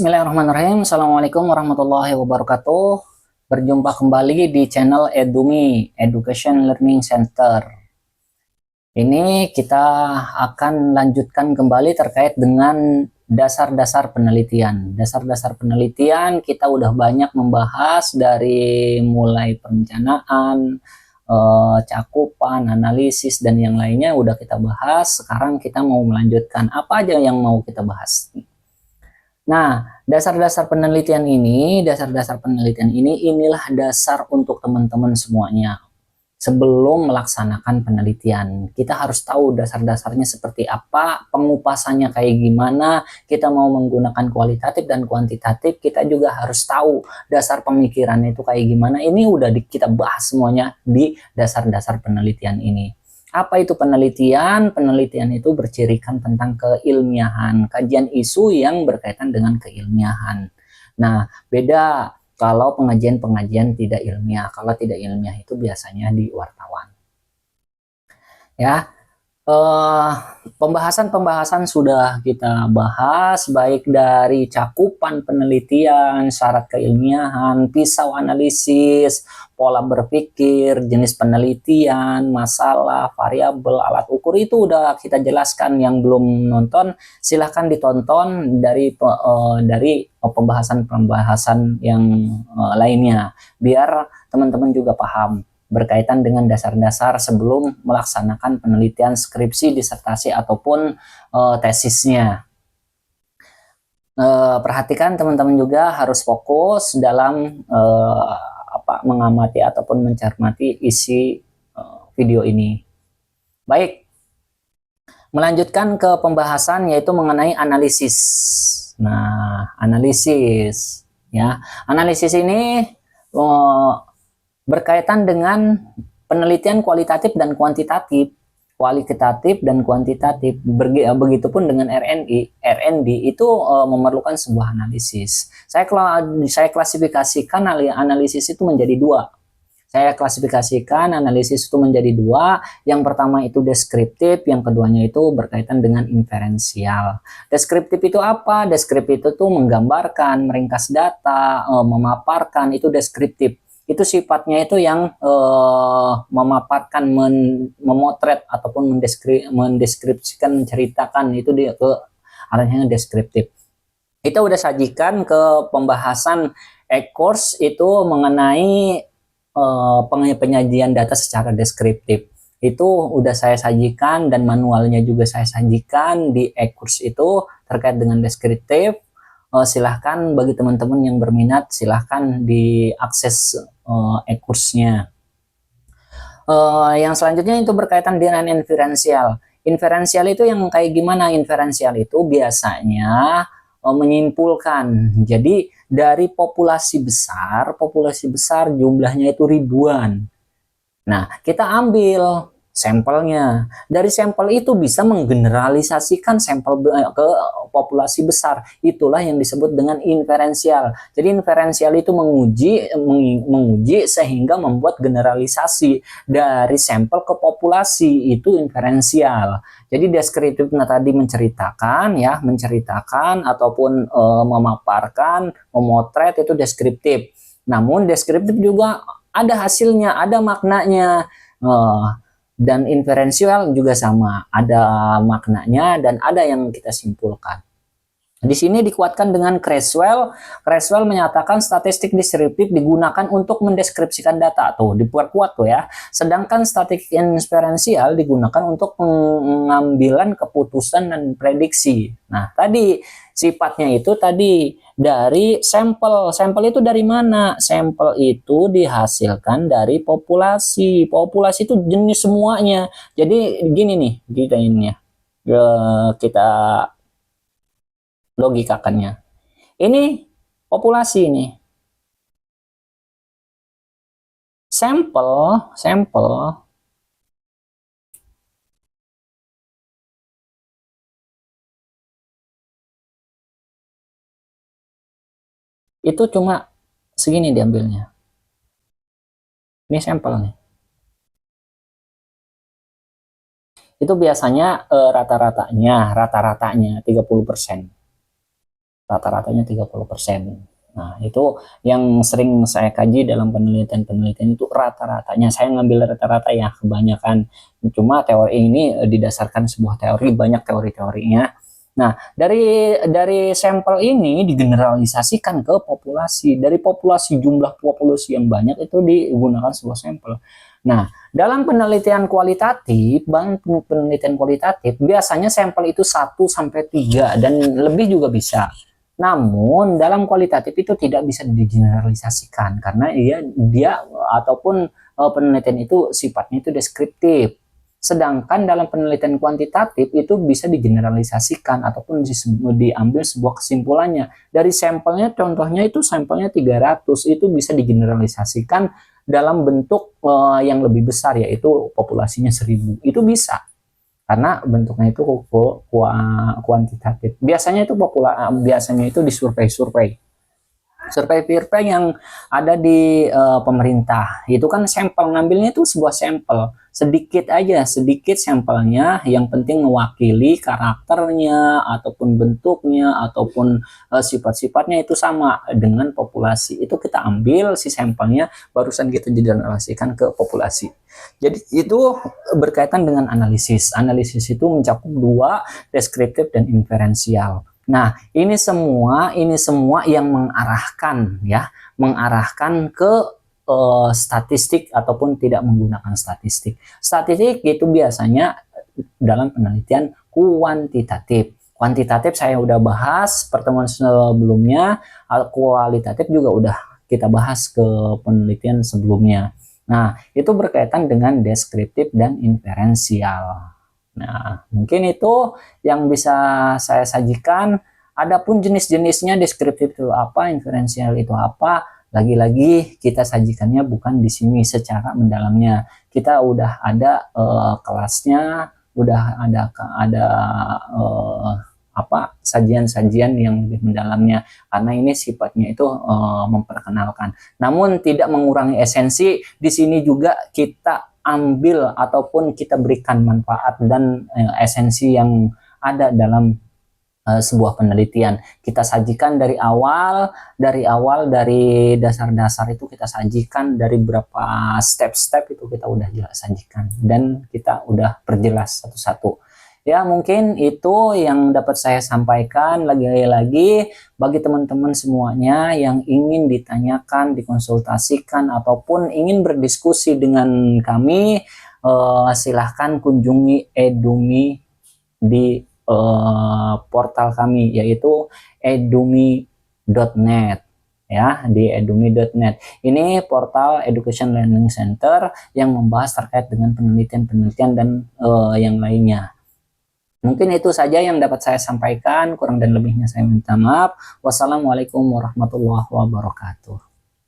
Bismillahirrahmanirrahim. Assalamualaikum warahmatullahi wabarakatuh. Berjumpa kembali di channel Edumi, Education Learning Center. Ini kita akan lanjutkan kembali terkait dengan dasar-dasar penelitian. Dasar-dasar penelitian kita udah banyak membahas dari mulai perencanaan, cakupan, analisis, dan yang lainnya udah kita bahas. Sekarang kita mau melanjutkan apa aja yang mau kita bahas. Nah, dasar-dasar penelitian ini, inilah dasar untuk teman-teman semuanya. Sebelum melaksanakan penelitian, kita harus tahu dasar-dasarnya seperti apa, pengupasannya kayak gimana, kita mau menggunakan kualitatif dan kuantitatif, kita juga harus tahu dasar pemikirannya itu kayak gimana. Ini udah kita bahas semuanya di dasar-dasar penelitian ini. Apa itu penelitian? Penelitian itu bercirikan tentang keilmiahan, kajian isu yang berkaitan dengan keilmiahan. Nah, beda kalau pengajian-pengajian tidak ilmiah. Kalau tidak ilmiah itu biasanya di wartawan. Ya, pembahasan-pembahasan sudah kita bahas, baik dari cakupan penelitian, syarat keilmiahan, pisau analisis, pola berpikir, jenis penelitian, masalah, variabel, alat ukur, itu udah kita jelaskan. Yang belum nonton silahkan ditonton dari pembahasan-pembahasan yang lainnya, biar teman-teman juga paham berkaitan dengan dasar-dasar sebelum melaksanakan penelitian skripsi, disertasi, ataupun tesisnya. Perhatikan teman-teman juga harus fokus dalam mengamati ataupun mencermati isi video ini. Baik, melanjutkan ke pembahasan yaitu mengenai analisis. Nah, analisis ya. Analisis ini berkaitan dengan penelitian kualitatif dan kuantitatif. Begitupun dengan R&D itu memerlukan sebuah analisis. Saya klasifikasikan analisis itu menjadi dua. Yang pertama itu deskriptif, yang keduanya itu berkaitan dengan inferensial. Deskriptif itu apa? Deskriptif itu tuh menggambarkan, meringkas data, memaparkan, itu deskriptif. Itu sifatnya itu yang memaparkan, memotret ataupun mendeskripsikan, menceritakan, itu dia ke arahnya deskriptif. Kita udah sajikan ke pembahasan e-course itu mengenai penyajian data secara deskriptif. Itu udah saya sajikan dan manualnya juga saya sajikan di e-course itu terkait dengan deskriptif. Silahkan bagi teman-teman yang berminat, silahkan diakses e-course-nya. Yang selanjutnya itu berkaitan dengan inferensial. Inferensial itu yang kayak gimana? Inferensial itu biasanya menyimpulkan. Jadi dari populasi besar jumlahnya itu ribuan. Nah, kita ambil sampelnya. Dari sampel itu bisa menggeneralisasikan sampel ke populasi besar. Itulah yang disebut dengan inferensial. Jadi inferensial itu menguji sehingga membuat generalisasi dari sampel ke populasi, itu inferensial. Jadi deskriptif tadi menceritakan ataupun memaparkan, memotret, itu deskriptif. Namun deskriptif juga ada hasilnya, ada maknanya. Dan inferensial juga sama, ada maknanya dan ada yang kita simpulkan. Di sini dikuatkan dengan Creswell. Creswell menyatakan statistik deskriptif digunakan untuk mendeskripsikan data, tuh diperkuat tuh ya. Sedangkan statistik inferensial digunakan untuk pengambilan keputusan dan prediksi. Nah, tadi sifatnya itu tadi dari sampel. Sampel itu dari mana? Sampel itu dihasilkan dari populasi. Populasi itu jenis semuanya. Jadi gini nih, kita ini ya. Kita logikakannya. Ini populasi ini. Sampel itu cuma segini diambilnya. Ini sampel nih. Itu biasanya rata-ratanya 30%. rata-ratanya 30%. Nah, itu yang sering saya kaji dalam penelitian-penelitian itu rata-ratanya. Saya ngambil rata-rata ya, kebanyakan. Cuma teori ini didasarkan sebuah teori, banyak teori-teorinya. Nah, dari sampel ini digeneralisasikan ke populasi. Dari populasi, jumlah populasi yang banyak itu digunakan sebuah sampel. Nah, dalam penelitian kualitatif, biasanya sampel itu 1 sampai 3 dan lebih juga bisa. Namun dalam kualitatif itu tidak bisa digeneralisasikan karena dia ataupun penelitian itu sifatnya itu deskriptif. Sedangkan dalam penelitian kuantitatif itu bisa digeneralisasikan ataupun diambil sebuah kesimpulannya. Dari sampelnya, contohnya itu sampelnya 300, itu bisa digeneralisasikan dalam bentuk yang lebih besar, yaitu populasinya 1000. Itu bisa karena bentuknya itu kuantitatif. Biasanya itu di survei-survei yang ada di pemerintah. Itu kan sampel, ngambilnya itu sebuah sampel, sedikit aja, sedikit sampelnya, yang penting mewakili karakternya ataupun bentuknya ataupun sifat-sifatnya itu sama dengan populasi. Itu kita ambil si sampelnya, barusan kita generalisasikan ke populasi. Jadi itu berkaitan dengan analisis. Analisis itu mencakup dua, deskriptif dan inferensial. Nah, ini semua yang mengarahkan ke statistik ataupun tidak menggunakan statistik. Statistik itu biasanya dalam penelitian kuantitatif. Kuantitatif saya udah bahas pertemuan sebelumnya, kualitatif juga udah kita bahas ke penelitian sebelumnya. Nah, itu berkaitan dengan deskriptif dan inferensial. Nah, mungkin itu yang bisa saya sajikan. Adapun jenis-jenisnya, deskriptif itu apa, inferensial itu apa, lagi-lagi kita sajikannya bukan di sini secara mendalamnya. Kita udah ada kelasnya, udah ada sajian-sajian yang lebih mendalamnya, karena ini sifatnya itu memperkenalkan. Namun tidak mengurangi esensi. Di sini juga kita ambil ataupun kita berikan manfaat dan esensi yang ada dalam sebuah penelitian. Kita sajikan dari dasar-dasar itu kita sajikan, dari berapa step-step itu kita udah jelas sajikan dan kita udah perjelas satu-satu. Ya, mungkin itu yang dapat saya sampaikan. Lagi-lagi bagi teman-teman semuanya yang ingin ditanyakan, dikonsultasikan ataupun ingin berdiskusi dengan kami, silahkan kunjungi Edumi di portal kami, yaitu edumi.net. Ya, di edumi.net. Ini portal Education Learning Center yang membahas terkait dengan penelitian-penelitian dan yang lainnya. Mungkin itu saja yang dapat saya sampaikan, kurang dan lebihnya saya minta maaf. Wassalamualaikum warahmatullahi wabarakatuh.